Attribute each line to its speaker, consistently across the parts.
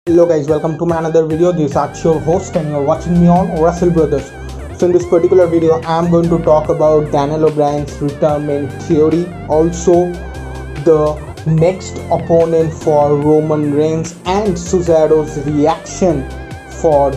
Speaker 1: Hello guys, welcome to my another video. This is Arch, your host, and you're watching me on Wrestle Brothers. So in this particular video, I'm going to talk about Daniel Bryan's retirement theory, also the next opponent for Roman Reigns, and Cesaro's reaction for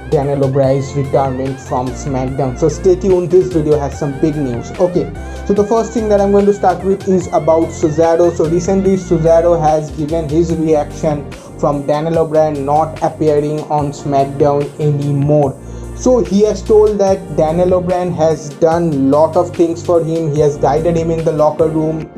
Speaker 1: Daniel Bryan's retirement from SmackDown. So stay tuned, this video has some big news. Okay, so the first thing that I'm going to start with is about Cesaro. So recently Cesaro has given his reaction from Daniel Bryan not appearing on SmackDown anymore. So he has told that Daniel Bryan has done lot of things for him. He has guided him in the locker room,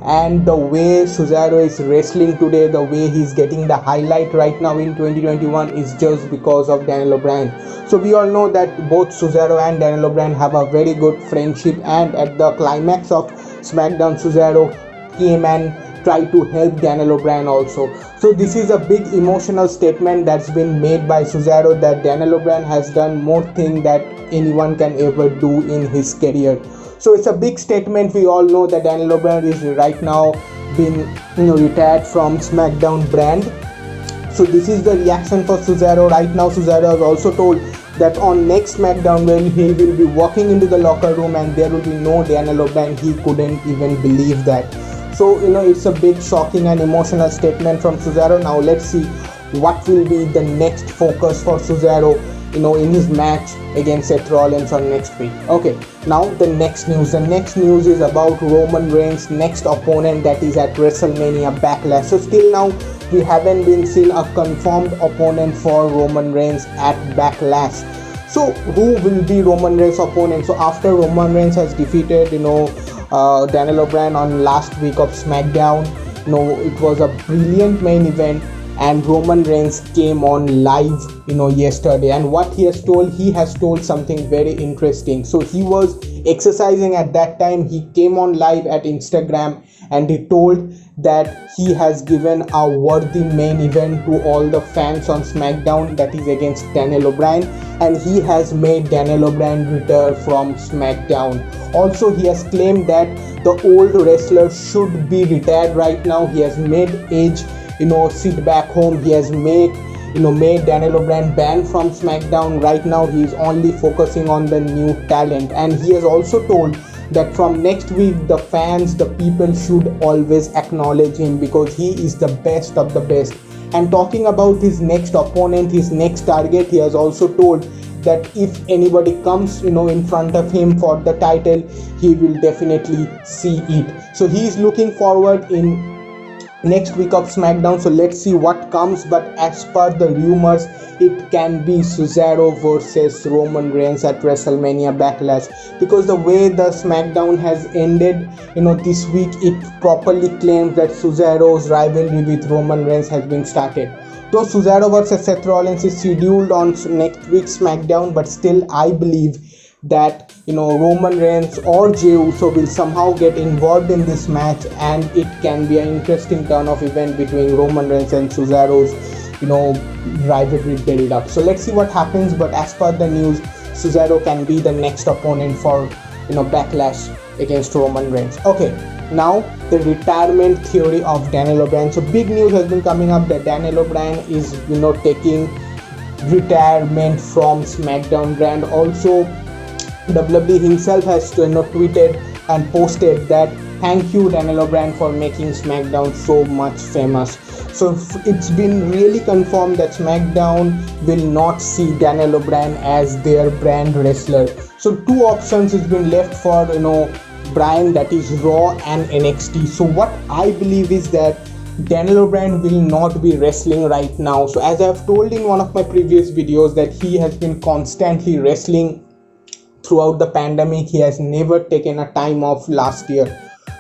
Speaker 1: and the way Cesaro is wrestling today, the way he's getting the highlight right now in 2021 is just because of Daniel Bryan. So we all know that both Cesaro and Daniel Bryan have a very good friendship, and at the climax of SmackDown, Cesaro came and tried to help Daniel Bryan also. So this is a big emotional statement that's been made by Cesaro, that Daniel Bryan has done more things that anyone can ever do in his career. So it's a big statement. We all know that Daniel Bryan is right now been retired from SmackDown brand. So this is the reaction for Cesaro right now. Cesaro has also told that on next SmackDown when he will be walking into the locker room and there will be no Daniel Bryan, he couldn't even believe that. So it's a big shocking and emotional statement from Cesaro. Now let's see what will be the next focus for Cesaro in his match against Seth Rollins on next week. Okay, now the next news is about Roman Reigns' next opponent, that is at WrestleMania Backlash. So still now we haven't been seen a confirmed opponent for Roman Reigns at Backlash. So who will be Roman Reigns' opponent? So after Roman Reigns has defeated Daniel Bryan on last week of SmackDown, it was a brilliant main event, and Roman Reigns came on live yesterday, and what he has told something very interesting. So he was exercising at that time. He came on live at Instagram and he told that he has given a worthy main event to all the fans on SmackDown, that is against Daniel Bryan, and he has made Daniel Bryan retire from SmackDown. Also, he has claimed that the old wrestler should be retired right now. He has made Edge sit back home. He has made Daniel Bryan banned from SmackDown. Right now he is only focusing on the new talent, and he has also told that from next week the fans, the people should always acknowledge him because he is the best of the best. And talking about his next opponent, his next target, he has also told that if anybody comes in front of him for the title, he will definitely see it. So he is looking forward in next week of SmackDown. So let's see what comes, but as per the rumors, it can be Cesaro versus Roman Reigns at WrestleMania Backlash, because the way the SmackDown has ended this week, it properly claims that Cesaro's rivalry with Roman Reigns has been started. Though Cesaro versus Seth Rollins is scheduled on next week's SmackDown, but still I believe that Roman Reigns or Jey Uso will somehow get involved in this match, and it can be an interesting turn of event between Roman Reigns and Cesaro's rivalry build up. So let's see what happens, but as per the news, Cesaro can be the next opponent for Backlash against Roman Reigns. Okay, now the retirement theory of Daniel Bryan. So big news has been coming up that Daniel Bryan is taking retirement from SmackDown brand. Also WWE himself has tweeted and posted that thank you Daniel Bryan for making SmackDown so much famous. So it's been really confirmed that SmackDown will not see Daniel Bryan as their brand wrestler. So two options has been left for Bryan, that is Raw and NXT. So what I believe is that Daniel Bryan will not be wrestling right now. So as I have told in one of my previous videos, that he has been constantly wrestling throughout the pandemic. He has never taken a time off last year.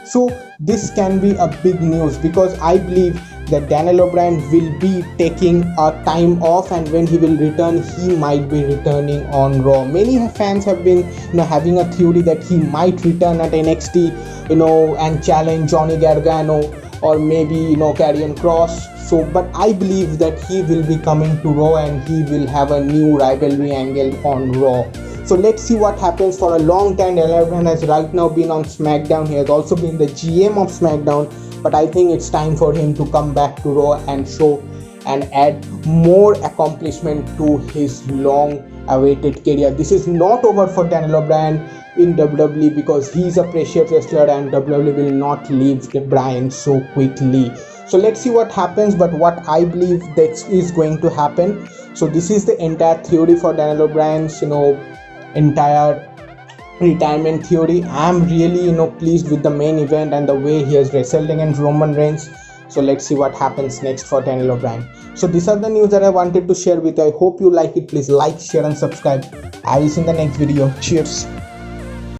Speaker 1: So this can be a big news, because I believe that Daniel Bryan will be taking a time off, and when he will return, he might be returning on Raw. Many fans have been having a theory that he might return at NXT and challenge Johnny Gargano or maybe Karrion Kross. So but I believe that he will be coming to Raw, and he will have a new rivalry angle on Raw. So let's see what happens. For a long time Daniel Bryan has right now been on SmackDown. He has also been the GM of SmackDown, but I think it's time for him to come back to Raw and show and add more accomplishment to his long awaited career. This is not over for Daniel Bryan in WWE, because he is a precious wrestler and WWE will not leave Bryan so quickly. So let's see what happens, but what I believe that is going to happen. So this is the entire theory for Daniel Bryan's entire retirement theory. I'm really pleased with the main event and the way he has wrestled against Roman Reigns. So let's see what happens next for Daniel Bryan. So these are the news that I wanted to share with you. I hope you like it. Please like, share and subscribe. I will see you in the next video. Cheers.